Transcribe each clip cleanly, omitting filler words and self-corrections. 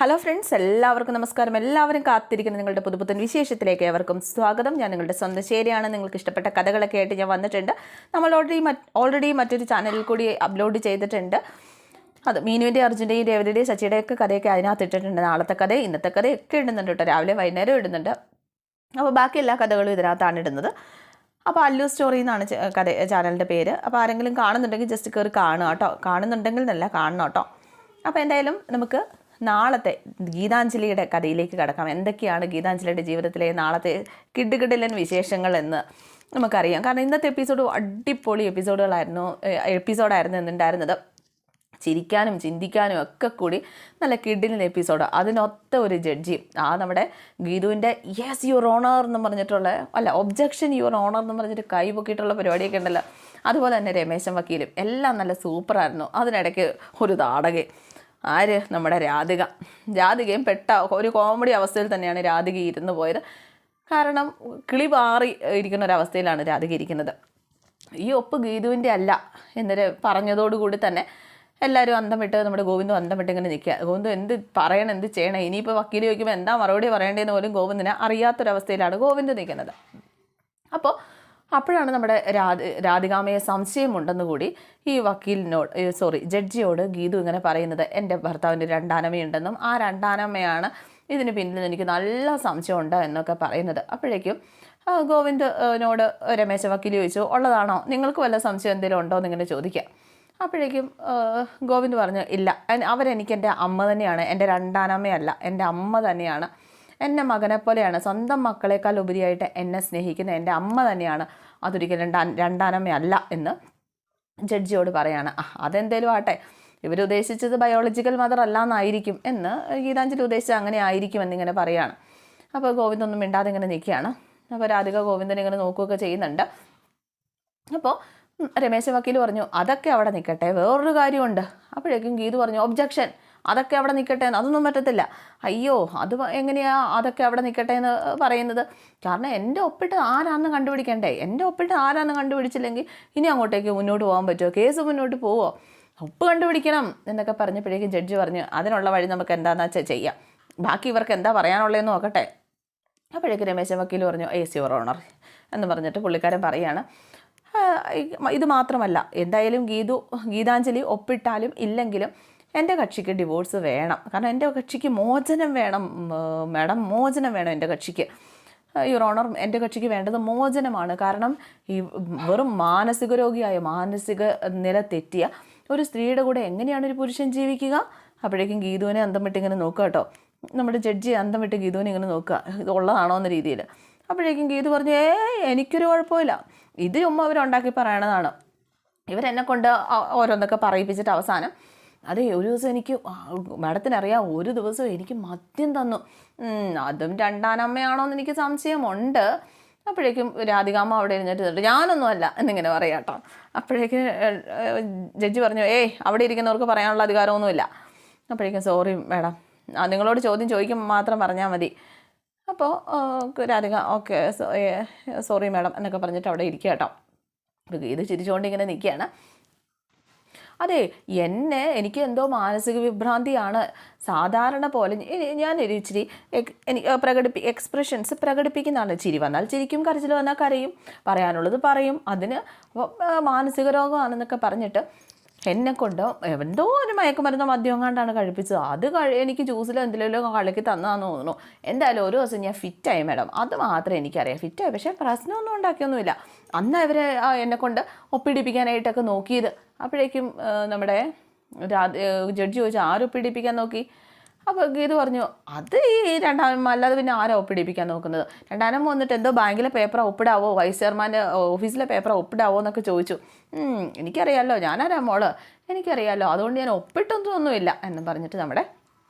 Hello friends, എല്ലാവർക്കും നമസ്കാരം. എല്ലാവരും കാത്തിരിക്കുന്ന നിങ്ങളുടെ പുതുപുത്തൻ വിശേഷത്തിലേക്ക് ഏവർക്കും സ്വാഗതം. ഞാൻ നിങ്ങളുടെ സ്വന്തം ശരിയാണ്. നിങ്ങൾക്ക് ഇഷ്ടപ്പെട്ട കഥകളൊക്കെ ആയിട്ട് ഞാൻ വന്നിട്ടുണ്ട്. നമ്മൾ ഓൾറെഡി മറ്റൊരു ചാനലിൽ കൂടി അപ്ലോഡ് ചെയ്തിട്ടുണ്ട്. അത് മീനുവിൻ്റെ, അർജുൻ്റെയും, രേവതിയുടെയും, സച്ചിയുടെയൊക്കെ കഥയൊക്കെ അതിനകത്ത് ഇട്ടിട്ടുണ്ട്. നാളത്തെ കഥ, ഇന്നത്തെ കഥയൊക്കെ ഇടുന്നുണ്ട് കേട്ടോ. രാവിലെ വൈകുന്നേരം ഇടുന്നുണ്ട്. അപ്പോൾ ബാക്കി എല്ലാ കഥകളും ഇതിനകത്താണ് ഇടുന്നത്. അപ്പോൾ അല്ലു സ്റ്റോറി എന്നാണ് ചാനലിൻ്റെ പേര്. അപ്പോൾ ആരെങ്കിലും കാണുന്നുണ്ടെങ്കിൽ ജസ്റ്റ് കയറി കാണുക കേട്ടോ. കാണുന്നുണ്ടെങ്കിൽ എന്നല്ല, കാണണം കേട്ടോ. അപ്പോൾ എന്തായാലും നമുക്ക് നാളത്തെ ഗീതാഞ്ജലിയുടെ കഥയിലേക്ക് കടക്കാം. എന്തൊക്കെയാണ് ഗീതാഞ്ജലിയുടെ ജീവിതത്തിലെ നാളത്തെ കിടുകിടലൻ വിശേഷങ്ങൾ എന്ന് നമുക്കറിയാം. കാരണം ഇന്നത്തെ എപ്പിസോഡ് അടിപൊളി എപ്പിസോഡായിരുന്നു എന്നുണ്ടായിരുന്നത്. ചിരിക്കാനും ചിന്തിക്കാനും ഒക്കെ കൂടി നല്ല കിഡിലിൻ എപ്പിസോഡ്. അതിനൊത്ത ഒരു ജഡ്ജിയും നമ്മുടെ ഗീതുവിൻ്റെ യെസ് യുവർ ഓണർ എന്ന് പറഞ്ഞിട്ടുള്ള ഒബ്ജക്ഷൻ യുവർ ഓണർ എന്ന് പറഞ്ഞിട്ട് കൈ പൊക്കിയിട്ടുള്ള പരിപാടിയൊക്കെ ഉണ്ടല്ലോ. അതുപോലെ തന്നെ രമേശൻ വക്കീലും എല്ലാം നല്ല സൂപ്പറായിരുന്നു. അതിനിടയ്ക്ക് ഒരു നാടകം, നമ്മുടെ രാധികയും പെട്ട ഒരു കോമഡി അവസ്ഥയിൽ തന്നെയാണ് രാധിക ഇരുന്ന് പോയത്. കാരണം കിളി പാറി ഇരിക്കുന്ന ഒരവസ്ഥയിലാണ് രാധിക ഇരിക്കുന്നത്. ഈ ഒപ്പ് ഗീതുവിൻ്റെ അല്ല എന്നൊരു പറഞ്ഞതോടുകൂടി തന്നെ എല്ലാവരും അന്തം വിട്ട്, നമ്മുടെ ഗോവിന്ദും അന്തം വിട്ട് ഇങ്ങനെ നിൽക്കുക. ഗോവിന്ദു എന്ത് പറയണം, എന്ത് ചെയ്യണം, ഇനിയിപ്പോൾ വക്കീൽ ചോദിക്കുമ്പോൾ എന്താ മറുപടി പറയേണ്ടതെന്ന് പോലും ഗോവിന്ദിനെ അറിയാത്തൊരവസ്ഥയിലാണ് ഗോവിന്ദ് നിൽക്കുന്നത്. അപ്പോഴാണ് നമ്മുടെ രാധികാമ്മയെ സംശയമുണ്ടെന്ന് കൂടി ഈ ജഡ്ജിയോട് ഗീതു ഇങ്ങനെ പറയുന്നത്. എൻ്റെ ഭർത്താവിൻ്റെ രണ്ടാനമ്മയുണ്ടെന്നും ആ രണ്ടാനമ്മയാണ് ഇതിന് പിന്നിൽ എനിക്ക് നല്ല സംശയമുണ്ട് എന്നൊക്കെ പറയുന്നത്. അപ്പോഴേക്കും ഗോവിന്ദിനോട് രമേശ വക്കീൽ ചോദിച്ചു, ഉള്ളതാണോ, നിങ്ങൾക്ക് വല്ല സംശയം എന്തെങ്കിലും ഉണ്ടോ എന്നിങ്ങനെ ചോദിക്കുക. അപ്പോഴേക്കും ഗോവിന്ദ് പറഞ്ഞു, ഇല്ല, അവരെനിക്ക് എൻ്റെ അമ്മ തന്നെയാണ്, എൻ്റെ രണ്ടാനമ്മയല്ല, എൻ്റെ അമ്മ തന്നെയാണ്, എന്നെ മകനെ പോലെയാണ്, സ്വന്തം മക്കളെക്കാൾ ഉപരിയായിട്ട് എന്നെ സ്നേഹിക്കുന്ന എൻ്റെ അമ്മ തന്നെയാണ്, അതൊരിക്കലും രണ്ടാനമ്മയല്ല എന്ന് ജഡ്ജിയോട് പറയാണ്. അതെന്തേലും ആട്ടെ, ഇവരുദ്ദേശിച്ചത് ബയോളജിക്കൽ മദർ അല്ല എന്നായിരിക്കും എന്ന് ഗീതാഞ്ജലി ഉദ്ദേശിച്ചത് അങ്ങനെ ആയിരിക്കും എന്നിങ്ങനെ പറയുകയാണ്. അപ്പോൾ ഗോവിന്ദൊന്നും മിണ്ടാതെ ഇങ്ങനെ നിൽക്കുകയാണ്. അപ്പോൾ രാധിക ഗോവിന്ദനെ ഇങ്ങനെ നോക്കുകയൊക്കെ ചെയ്യുന്നുണ്ട്. അപ്പോൾ രമേശ വക്കീൽ പറഞ്ഞു, അതൊക്കെ അവിടെ നിൽക്കട്ടെ, വേറൊരു കാര്യമുണ്ട്. അപ്പോഴേക്കും ഗീതു പറഞ്ഞു, ഒബ്ജക്ഷൻ, അതൊക്കെ അവിടെ നിൽക്കട്ടെ എന്ന്. അതൊന്നും പറ്റത്തില്ല. അയ്യോ, അത് എങ്ങനെയാ അതൊക്കെ അവിടെ നിൽക്കട്ടെ എന്ന് പറയുന്നത്? കാരണം എൻ്റെ ഒപ്പിട്ട് ആരാന്ന് കണ്ടുപിടിക്കണ്ടേ? എൻ്റെ ഒപ്പിട്ട് ആരാന്ന് കണ്ടുപിടിച്ചില്ലെങ്കിൽ ഇനി അങ്ങോട്ടേക്ക് മുന്നോട്ട് പോകാൻ പറ്റുമോ? കേസ് മുന്നോട്ട് പോവോ? ഒപ്പ് കണ്ടുപിടിക്കണം എന്നൊക്കെ പറഞ്ഞപ്പോഴേക്കും ജഡ്ജി പറഞ്ഞു, അതിനുള്ള വഴി നമുക്ക് എന്താണെന്ന് വെച്ചാൽ ചെയ്യാം, ബാക്കി ഇവർക്ക് എന്താ പറയാനുള്ളതെന്ന് നോക്കട്ടെ. അപ്പോഴേക്കും രമേശ വക്കീൽ പറഞ്ഞു, യെസ് യുവർ ഓണർ എന്ന് പറഞ്ഞിട്ട് പുള്ളിക്കാരൻ പറയുകയാണ്, ഇത് മാത്രമല്ല, എന്തായാലും ഗീതാഞ്ജലി ഒപ്പിട്ടാലും ഇല്ലെങ്കിലും എൻ്റെ കക്ഷിക്ക് ഡിവോഴ്സ് വേണം. കാരണം എൻ്റെ കക്ഷിക്ക് മോചനം വേണം മാഡം, മോചനം വേണം എൻ്റെ കക്ഷിക്ക്. യുവർ ഓണർ, എൻ്റെ കക്ഷിക്ക് വേണ്ടത് മോചനമാണ്. കാരണം ഈ വെറും മാനസിക രോഗിയായ, മാനസിക നില തെറ്റിയ ഒരു സ്ത്രീയുടെ കൂടെ എങ്ങനെയാണ് ഒരു പുരുഷൻ ജീവിക്കുക? അപ്പോഴേക്കും ഗീതുവിനെ അന്തം വിട്ട് ഇങ്ങനെ നോക്കുക കേട്ടോ. നമ്മുടെ ജഡ്ജി അന്തം വിട്ട് ഗീതുവിനെ ഇങ്ങനെ നോക്കുക, ഇത് ഉള്ളതാണോ എന്ന രീതിയിൽ. അപ്പോഴേക്കും ഗീതു പറഞ്ഞു, എനിക്കൊരു കുഴപ്പമില്ല, ഇത് ചുമ്മാ അവരുണ്ടാക്കി പറയണതാണ്, ഇവരെന്നെ കൊണ്ട് ഓരോന്നൊക്കെ പറയിപ്പിച്ചിട്ട് അവസാനം അതെ ഒരു ദിവസം എനിക്ക്, മാഡത്തിനറിയാം, ഒരു ദിവസം എനിക്ക് മദ്യം തന്നു, അതും രണ്ടാനമ്മയാണോ എന്ന് എനിക്ക് സംശയമുണ്ട്. അപ്പോഴേക്കും രാധികാമ്മ അവിടെ ഇരുന്നിട്ട് ഞാനൊന്നുമല്ല എന്നിങ്ങനെ പറയാം കേട്ടോ. അപ്പോഴേക്കും ജഡ്ജി പറഞ്ഞു, അവിടെ ഇരിക്കുന്നവർക്ക് പറയാനുള്ള അധികാരമൊന്നുമില്ല. അപ്പോഴേക്കും സോറി മാഡം, നിങ്ങളോട് ചോദ്യം ചോദിക്കുമ്പോൾ മാത്രം പറഞ്ഞാൽ മതി. അപ്പോൾ രാധിക ഓക്കെ സോറി മാഡം എന്നൊക്കെ പറഞ്ഞിട്ട് അവിടെ ഇരിക്കുക കേട്ടോ. ഇത് ചിരിച്ചുകൊണ്ട് ഇങ്ങനെ നിൽക്കുകയാണ്. അതെ, എനിക്ക് എന്തോ മാനസിക വിഭ്രാന്തിയാണ്. സാധാരണ പോലെ ഞാൻ ഒരു ഇച്ചിരി എക്സ്പ്രഷൻസ് പ്രകടിപ്പിക്കുന്നതാണ്. ചിരി വന്നാൽ ചിരിക്കും, കരച്ചിൽ വന്നാൽ കരയും, പറയാനുള്ളത് പറയും. അതിന് മാനസിക രോഗമാണെന്നൊക്കെ പറഞ്ഞിട്ട് എന്നെക്കൊണ്ട് എന്തോ ഒരു മയക്കുമരുന്നോ മദ്യം കണ്ടാണ് കഴിപ്പിച്ചത്. അത് എനിക്ക് ജ്യൂസിലോ എന്തെങ്കിലും കളിക്ക് തന്നാന്ന് തോന്നുന്നു. എന്തായാലും ഒരു ദിവസം ഞാൻ ഫിറ്റായി മാഡം, അത് മാത്രമേ എനിക്കറിയാം, ഫിറ്റായി. പക്ഷേ പ്രശ്നമൊന്നും ഉണ്ടാക്കിയൊന്നുമില്ല. അന്ന് അവരെ എന്നെക്കൊണ്ട് ഒപ്പിടിപ്പിക്കാനായിട്ടൊക്കെ നോക്കിയത്. അപ്പോഴേക്കും നമ്മുടെ ജഡ്ജി ചോദിച്ചു, ആരൊപ്പിടിപ്പിക്കാൻ നോക്കി? അപ്പോൾ ഗീതു പറഞ്ഞു, അത് ഈ രണ്ടാനമ്മ, അല്ലാതെ പിന്നെ ആരാ ഒപ്പിടിപ്പിക്കാൻ നോക്കുന്നത്? രണ്ടാനമ്മ വന്നിട്ട് എന്തോ ബാങ്കിലെ പേപ്പർ ഒപ്പിടാവോ, വൈസ് ചെയർമാൻ്റെ ഓഫീസിലെ പേപ്പർ ഒപ്പിടാവോ എന്നൊക്കെ ചോദിച്ചു. എനിക്കറിയാമല്ലോ, ഞാനാരാ മോള്, എനിക്കറിയാമല്ലോ, അതുകൊണ്ട് ഞാൻ ഒപ്പിട്ടൊന്നുമില്ല എന്ന് പറഞ്ഞിട്ട് നമ്മുടെ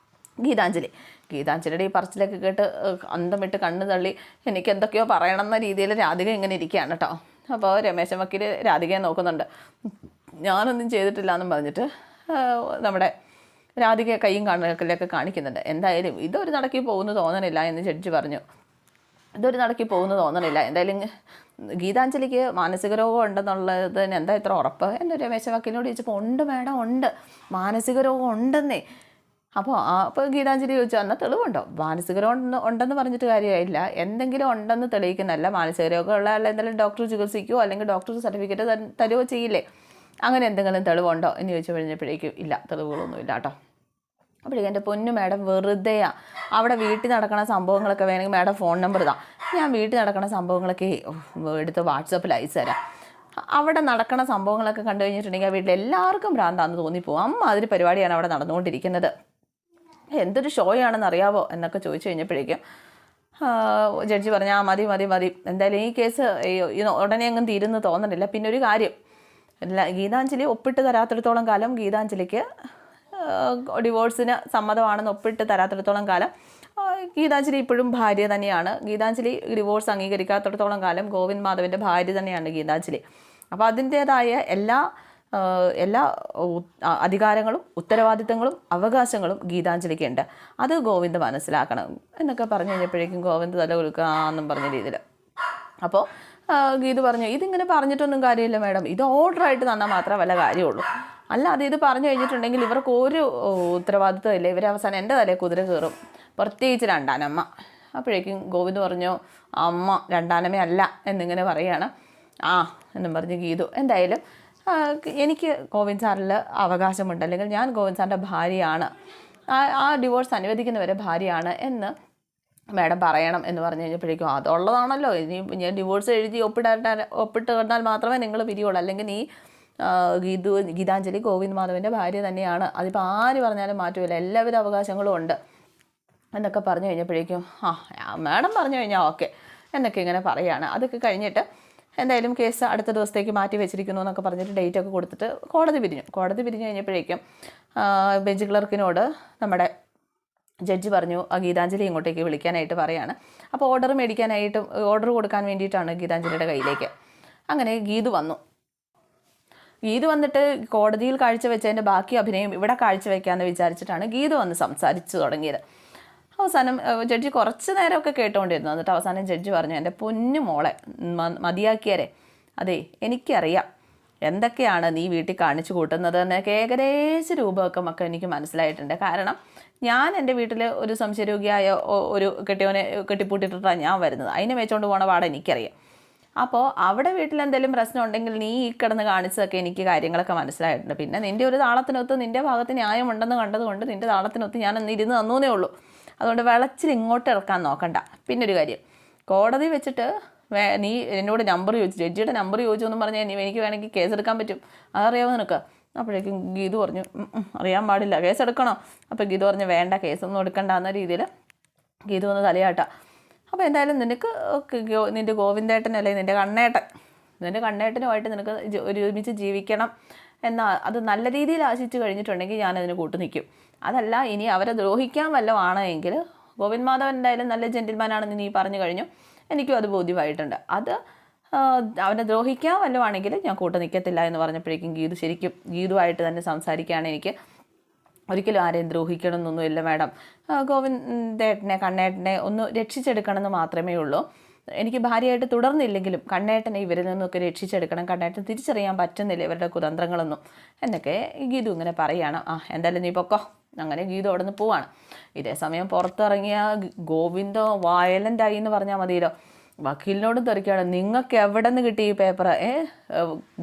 ഗീതാഞ്ജലിയുടെ ഈ പറച്ചിലൊക്കെ കേട്ട് അന്തം വിട്ട് കണ്ണ് തള്ളി എനിക്ക് എന്തൊക്കെയോ പറയണമെന്ന രീതിയിൽ രാധിക ഇങ്ങനെ ഇരിക്കുകയാണ് കേട്ടോ. അപ്പോൾ രമേശൻ വക്കീൽ രാധികയെ നോക്കുന്നുണ്ട്. ഞാനൊന്നും ചെയ്തിട്ടില്ല എന്നും പറഞ്ഞിട്ട് നമ്മുടെ രാധിക കൈയും കണ്ണൊക്കെ കാണിക്കുന്നുണ്ട്. എന്തായാലും ഇതൊരു നടക്കി പോകുന്നു തോന്നണില്ല എന്ന് ജഡ്ജി പറഞ്ഞു. ഇതൊരു നടക്കി പോകുന്നു തോന്നണില്ല. എന്തായാലും ഗീതാഞ്ജലിക്ക് മാനസിക രോഗം ഉണ്ടെന്നുള്ളതിന് എന്താ ഇത്ര ഉറപ്പ്? എൻ്റെ രമേശ വക്കീലിനോട് ചോദിച്ചപ്പോൾ ഉണ്ട് മാഡം, ഉണ്ട്, മാനസിക രോഗം ഉണ്ടെന്നേ. അപ്പോൾ ഗീതാഞ്ജലി ചോദിച്ചു, എന്നാൽ തെളിവുണ്ടോ? മാനസിക രോഗം ഉണ്ടെന്ന് പറഞ്ഞിട്ട് കാര്യമായില്ല, എന്തെങ്കിലും ഉണ്ടെന്ന് തെളിയിക്കുന്നതല്ല. മാനസിക രോഗമുള്ള ആൾ എന്തെങ്കിലും ഡോക്ടർ ചികിത്സിക്കുകയോ അല്ലെങ്കിൽ ഡോക്ടർ സർട്ടിഫിക്കറ്റ് തരുകയോ ചെയ്യില്ലേ? അങ്ങനെ എന്തെങ്കിലും തെളിവുണ്ടോ എന്ന് ചോദിച്ചു കഴിഞ്ഞപ്പോഴേക്കും ഇല്ല, തെളിവുകളൊന്നും ഇല്ല കേട്ടോ. അപ്പോഴേക്കും എൻ്റെ പൊന്നു മാഡം വെറുതെയാ, അവിടെ വീട്ടിൽ നടക്കുന്ന സംഭവങ്ങളൊക്കെ വേണമെങ്കിൽ മാഡം ഫോൺ നമ്പർ ഇതാ, ഞാൻ വീട്ടിൽ നടക്കുന്ന സംഭവങ്ങളൊക്കെ എടുത്ത് വാട്സപ്പിൽ അയച്ചു തരാം. അവിടെ നടക്കുന്ന സംഭവങ്ങളൊക്കെ കണ്ടു കഴിഞ്ഞിട്ടുണ്ടെങ്കിൽ ആ വീട്ടിൽ എല്ലാവർക്കും ഭ്രാന്താന്ന് തോന്നിപ്പോകും. അമ്മ അതിന് പരിപാടിയാണ് അവിടെ നടന്നുകൊണ്ടിരിക്കുന്നത്. എന്തൊരു ഷോയാണെന്ന് അറിയാവോ എന്നൊക്കെ ചോദിച്ചു കഴിഞ്ഞപ്പോഴേക്കും ജഡ്ജി പറഞ്ഞു, ആ മതി മതി മതി, എന്തായാലും ഈ കേസ് ഉടനെ അങ്ങ് തീരുന്നു തോന്നണില്ല. പിന്നെ ഒരു കാര്യം, ഗീതാഞ്ജലി ഒപ്പിട്ട് തരാത്തിടത്തോളം കാലം ഗീതാഞ്ജലിക്ക് ഡിവോഴ്സിന് സമ്മതമാണെന്ന് ഒപ്പിട്ട് തരാത്തിടത്തോളം കാലം ഗീതാഞ്ജലി ഇപ്പോഴും ഭാര്യ തന്നെയാണ്. ഗീതാഞ്ജലി ഡിവോഴ്സ് അംഗീകരിക്കാത്തിടത്തോളം കാലം ഗോവിന്ദ് മാധവൻ്റെ ഭാര്യ തന്നെയാണ് ഗീതാഞ്ജലി. അപ്പോൾ അതിൻ്റേതായ എല്ലാ അധികാരങ്ങളും ഉത്തരവാദിത്തങ്ങളും അവകാശങ്ങളും ഗീതാഞ്ജലിക്ക് ഉണ്ട്. അത് ഗോവിന്ദ് മനസ്സിലാക്കണം എന്നൊക്കെ പറഞ്ഞു കഴിഞ്ഞപ്പോഴേക്കും ഗോവിന്ദ് തല കൊടുക്കാമെന്നും പറഞ്ഞ രീതിയിൽ. അപ്പോൾ ഗീതു പറഞ്ഞു, ഇതിങ്ങനെ പറഞ്ഞിട്ടൊന്നും കാര്യമില്ല മാഡം, ഇത് ഓർഡറായിട്ട് തന്നാൽ മാത്രമേ വല്ല കാര്യമുള്ളൂ, അല്ലാതെ ഇത് പറഞ്ഞു കഴിഞ്ഞിട്ടുണ്ടെങ്കിൽ ഇവർക്ക് ഒരു ഉത്തരവാദിത്വം ഇല്ല, ഇവർ അവസാനം എൻ്റെ തലയിൽ കുതിര കയറും, പ്രത്യേകിച്ച് രണ്ടാനമ്മ. അപ്പോഴേക്കും ഗോവിന്ദ് പറഞ്ഞു, അമ്മ രണ്ടാനമ്മ അല്ല എന്നിങ്ങനെ പറയുകയാണ്. ആ എന്നും പറഞ്ഞ് ഗീതു, എന്തായാലും എനിക്ക് ഗോവിന്ദ് സാറിൽ അവകാശമുണ്ട്, അല്ലെങ്കിൽ ഞാൻ ഗോവിന്ദ് സാറിൻ്റെ ഭാര്യയാണ്, ആ ഡിവോഴ്സ് അനുവദിക്കുന്നവരെ ഭാര്യയാണ് എന്ന് മാഡം പറയണം എന്ന് പറഞ്ഞു കഴിഞ്ഞപ്പോഴേക്കും അതുള്ളതാണല്ലോ, ഇനി ഞാൻ ഡിവോഴ്സ് എഴുതി ഒപ്പിട്ട് തന്നാൽ മാത്രമേ നിങ്ങൾ പിരിയുള്ളൂ, അല്ലെങ്കിൽ നീ ഗീതാഞ്ജലി ഗോവിന്ദ് മാധവൻ്റെ ഭാര്യ തന്നെയാണ്, അതിപ്പോൾ ആര് പറഞ്ഞാലും മാറ്റുമില്ല, എല്ലാവിധ അവകാശങ്ങളും ഉണ്ട് എന്നൊക്കെ പറഞ്ഞു കഴിഞ്ഞപ്പോഴേക്കും മാഡം പറഞ്ഞു കഴിഞ്ഞാൽ ഓക്കെ എന്നൊക്കെ ഇങ്ങനെ പറയുകയാണ്. അതൊക്കെ കഴിഞ്ഞിട്ട് എന്തായാലും കേസ് അടുത്ത ദിവസത്തേക്ക് മാറ്റി വെച്ചിരിക്കുന്നു എന്നൊക്കെ പറഞ്ഞിട്ട് ഡേറ്റൊക്കെ കൊടുത്തിട്ട് കോടതി പിരിഞ്ഞു കഴിഞ്ഞപ്പോഴേക്കും ബെഞ്ച് ക്ലർക്കിനോട് നമ്മുടെ ജഡ്ജി പറഞ്ഞു ഗീതാഞ്ജലി ഇങ്ങോട്ടേക്ക് വിളിക്കാനായിട്ട് പറയാണ്. അപ്പോൾ ഓർഡർ കൊടുക്കാൻ വേണ്ടിയിട്ടാണ് ഗീതാഞ്ജലിയുടെ കയ്യിലേക്ക്. അങ്ങനെ ഗീതു വന്നിട്ട് കോടതിയിൽ കാഴ്ചവെച്ചതിൻ്റെ ബാക്കി അഭിനയം ഇവിടെ കാഴ്ചവെക്കാമെന്ന് വിചാരിച്ചിട്ടാണ് ഗീതു വന്ന് സംസാരിച്ചു തുടങ്ങിയത്. അവസാനം ജഡ്ജി കുറച്ച് നേരമൊക്കെ കേട്ടുകൊണ്ടിരുന്നു. എന്നിട്ട് അവസാനം ജഡ്ജി പറഞ്ഞു, എൻ്റെ പൊന്നു മോളെ മതിയാക്കിയാരെ, അതെ എനിക്കറിയാം എന്തൊക്കെയാണ് നീ വീട്ടിൽ കാണിച്ചു കൂട്ടുന്നത് എന്നൊക്കെ ഏകദേശ രൂപമൊക്കെ എനിക്ക് മനസ്സിലായിട്ടുണ്ട്. കാരണം ഞാൻ എൻ്റെ വീട്ടിൽ ഒരു സംശയരോഗിയായ ഒരു കെട്ടിയോനെ കെട്ടിപ്പൂട്ടിട്ടിട്ടാണ് ഞാൻ വരുന്നത്, അതിനെ വെച്ചുകൊണ്ട് പോണ പാടെ എനിക്കറിയാം. അപ്പോൾ അവിടെ വീട്ടിൽ എന്തെങ്കിലും പ്രശ്നം ഉണ്ടെങ്കിൽ നീ ഈ കിടന്ന് കാണിച്ചതൊക്കെ എനിക്ക് കാര്യങ്ങളൊക്കെ മനസ്സിലായിട്ടുണ്ട്. പിന്നെ നിൻ്റെ ഒരു താളത്തിനൊത്ത് നിൻ്റെ ഭാഗത്ത് ന്യായമുണ്ടെന്ന് കണ്ടതുകൊണ്ട് നിൻ്റെ താളത്തിനൊത്ത് ഞാൻ ഇരുന്ന് തന്നൂന്നേ ഉള്ളൂ. അതുകൊണ്ട് വെളച്ചിൽ ഇങ്ങോട്ട് ഇറക്കാൻ നോക്കണ്ട. പിന്നൊരു കാര്യം, കോടതി വെച്ചിട്ട് നീ എന്നോട് നമ്പർ ചോദിച്ചു, ജഡ്ജിയുടെ നമ്പർ ചോദിച്ചു എന്നും പറഞ്ഞാൽ എനിക്ക് വേണമെങ്കിൽ കേസെടുക്കാൻ പറ്റും, അതറിയാമോ നിനക്ക്? അപ്പോഴേക്കും ഗീതു പറഞ്ഞു, അറിയാൻ പാടില്ല, കേസെടുക്കണോ? അപ്പോൾ ഗീതു പറഞ്ഞു, വേണ്ട, കേസൊന്നും എടുക്കണ്ട എന്ന രീതിയിൽ ഗീതു ഒന്ന് തലയാട്ട. അപ്പോൾ എന്തായാലും നിനക്ക് നിൻ്റെ ഗോവിന്ദേട്ടൻ അല്ലെങ്കിൽ നിൻ്റെ കണ്ണേട്ടനുമായിട്ട് നിനക്ക് ഒരുമിച്ച് ജീവിക്കണം അത് നല്ല രീതിയിൽ ആശിച്ചു കഴിഞ്ഞിട്ടുണ്ടെങ്കിൽ ഞാനതിന് കൂട്ടു നിൽക്കും. അതല്ല ഇനി അവരെ ദ്രോഹിക്കാൻ വല്ലതും ആണെങ്കിൽ ഗോവിന്ദ് മാധവൻ എന്തായാലും നല്ല ജെന്റിൽമാനാണെന്ന് നീ പറഞ്ഞു കഴിഞ്ഞു, എനിക്കും അത് ബോധ്യമായിട്ടുണ്ട്. അത് അവനെ ദ്രോഹിക്കാൻ വല്ലതും ആണെങ്കിൽ ഞാൻ കൂട്ടു നിൽക്കത്തില്ല എന്ന് പറഞ്ഞപ്പോഴേക്കും ശരിക്കും ഗീതുവായിട്ട് തന്നെ സംസാരിക്കുകയാണ്. എനിക്ക് ഒരിക്കലും ആരെയും ദ്രോഹിക്കണം എന്നൊന്നുമില്ല മാഡം, ഗോവിന്ദേട്ടനെ കണ്ണേട്ടനെ ഒന്ന് രക്ഷിച്ചെടുക്കണമെന്ന് മാത്രമേ ഉള്ളൂ. എനിക്ക് ഭാര്യയായിട്ട് തുടർന്നില്ലെങ്കിലും കണ്ണേട്ടനെ ഇവരിൽ നിന്നൊക്കെ രക്ഷിച്ചെടുക്കണം, കണ്ണേട്ടൻ തിരിച്ചറിയാൻ പറ്റുന്നില്ല ഇവരുടെ കുതന്ത്രങ്ങളൊന്നും എന്നൊക്കെ ഗീതു ഇങ്ങനെ പറയുകയാണ്. എന്തായാലും നീ പൊക്കോ. അങ്ങനെ ഗീതു അവിടെ നിന്ന് പോവാണ്. ഇതേ സമയം പുറത്തിറങ്ങിയ ഗോവിന്ദോ വയലൻ്റായി എന്ന് പറഞ്ഞാൽ മതിയല്ലോ. വക്കീലിനോടും തെറിക്കുകയാണ്, നിങ്ങൾക്ക് എവിടെ നിന്ന് കിട്ടി ഈ പേപ്പർ?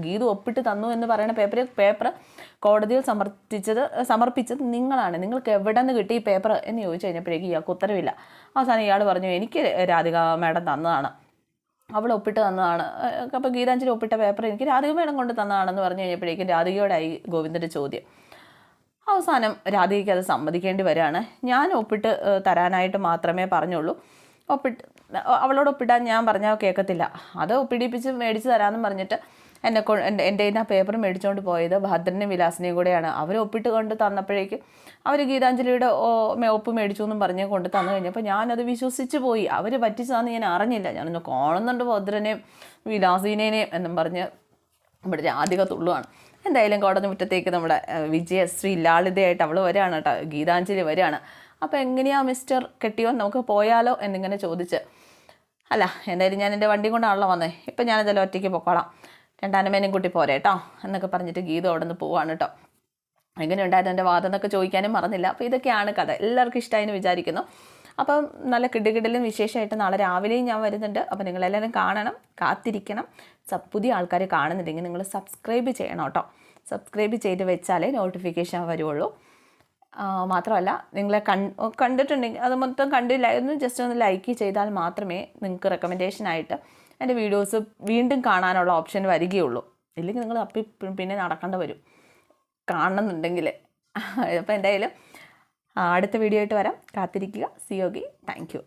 ഗീതു ഒപ്പിട്ട് തന്നു എന്ന് പറയുന്ന പേപ്പർ കോടതിയിൽ സമർപ്പിച്ചത് നിങ്ങളാണ്, നിങ്ങൾക്ക് എവിടെ നിന്ന് കിട്ടി ഈ പേപ്പർ എന്ന് ചോദിച്ചു കഴിഞ്ഞപ്പോഴേക്കും ഇയാൾക്ക് ഉത്തരവില്ല. അവസാനം ഇയാൾ പറഞ്ഞു, എനിക്ക് രാധിക മാഡം തന്നതാണ്, അവൾ ഒപ്പിട്ട് തന്നതാണ്. അപ്പോൾ ഗീതാഞ്ജലി ഒപ്പിട്ട പേപ്പർ എനിക്ക് രാധിക മാഡം കൊണ്ട് തന്നതാണെന്ന് പറഞ്ഞു കഴിഞ്ഞപ്പോഴേക്കും രാധികയോടായി ഗോവിന്ദൻ്റെ ചോദ്യം. അവസാനം രാധികയ്ക്ക് അത് സമ്മതിക്കേണ്ടി വരികയാണ്. ഞാൻ ഒപ്പിട്ട് തരാനായിട്ട് മാത്രമേ പറഞ്ഞുള്ളൂ, അവളോട് ഒപ്പിടാൻ ഞാൻ പറഞ്ഞാൽ കേൾക്കത്തില്ല, അത് ഒപ്പിടിപ്പിച്ച് മേടിച്ച് തരാമെന്ന് പറഞ്ഞിട്ട് എൻ്റെ ആ പേപ്പർ മേടിച്ചുകൊണ്ട് പോയത് ഭദ്രനും വിലാസിനെയും കൂടെയാണ്. അവർ ഒപ്പിട്ട് കൊണ്ട് തന്നപ്പോഴേക്കും അവർ ഗീതാഞ്ജലിയുടെ ഒപ്പ് മേടിച്ചു എന്നും പറഞ്ഞ് കൊണ്ട് തന്നു കഴിഞ്ഞപ്പോൾ ഞാനത് വിശ്വസിച്ച് പോയി. അവർ പറ്റിച്ചതാണെന്ന് ഞാൻ അറിഞ്ഞില്ല. ഞാനൊന്ന് കാണുന്നുണ്ട് ഭദ്രനെയും വിലാസിനെയും എന്നും പറഞ്ഞ് ഇവിടെ രാധിക തുള്ളുവാണ്. എന്തായാലും കോടതി മുറ്റത്തേക്ക് നമ്മുടെ വിജയശ്രീ ലാളിതയായിട്ട് അവൾ വരികയാണ് കേട്ടോ, ഗീതാഞ്ജലി വരികയാണ്. അപ്പോൾ എങ്ങനെയാ മിസ്റ്റർ കെട്ടിയോ, നമുക്ക് പോയാലോ എന്നിങ്ങനെ ചോദിച്ച്. അല്ല എന്തായാലും ഞാൻ എൻ്റെ വണ്ടി കൊണ്ടാണല്ലോ വന്നത്, ഇപ്പം ഞാനെന്തായാലും ഒറ്റയ്ക്ക് പൊക്കോളാം, രണ്ടാനമ്മേനെയും കൂട്ടി പോരെ കേട്ടോ എന്നൊക്കെ പറഞ്ഞിട്ട് ഗീത അവിടെ നിന്ന് പോവാണ് കേട്ടോ. എങ്ങനെ ഉണ്ടായിരുന്നു എൻ്റെ വാദം എന്നൊക്കെ ചോദിക്കാനും മറന്നില്ല. അപ്പോൾ ഇതൊക്കെയാണ് കഥ. എല്ലാവർക്കും ഇഷ്ടമായെന്ന് വിചാരിക്കുന്നു. അപ്പം നല്ല കിടുകിടലും വിശേഷമായിട്ട് നാളെ രാവിലെയും ഞാൻ വരുന്നുണ്ട്. അപ്പോൾ നിങ്ങളെല്ലാവരും കാണണം, കാത്തിരിക്കണം. പുതിയ ആൾക്കാർ കാണുന്നുണ്ടെങ്കിൽ നിങ്ങൾ സബ്സ്ക്രൈബ് ചെയ്യണം കേട്ടോ. സബ്സ്ക്രൈബ് ചെയ്ത് വെച്ചാലേ നോട്ടിഫിക്കേഷൻ വരുള്ളൂ. മാത്രമല്ല നിങ്ങളെ കണ്ടിട്ടുണ്ടെങ്കിൽ അത് മൊത്തം കണ്ടില്ല എന്ന് ജസ്റ്റ് ഒന്ന് ലൈക്ക് ചെയ്താൽ മാത്രമേ നിങ്ങൾക്ക് റെക്കമെൻഡേഷനായിട്ട് എൻ്റെ വീഡിയോസ് വീണ്ടും കാണാനുള്ള ഓപ്ഷൻ വരികയുള്ളൂ. ഇല്ലെങ്കിൽ നിങ്ങൾ പിന്നെ നടക്കേണ്ടി വരും കാണണമെന്നുണ്ടെങ്കിൽ. അപ്പോൾ എന്തായാലും അടുത്ത വീഡിയോ ആയിട്ട് വരാം. കാത്തിരിക്കുക. സിയോഗി. Thank U.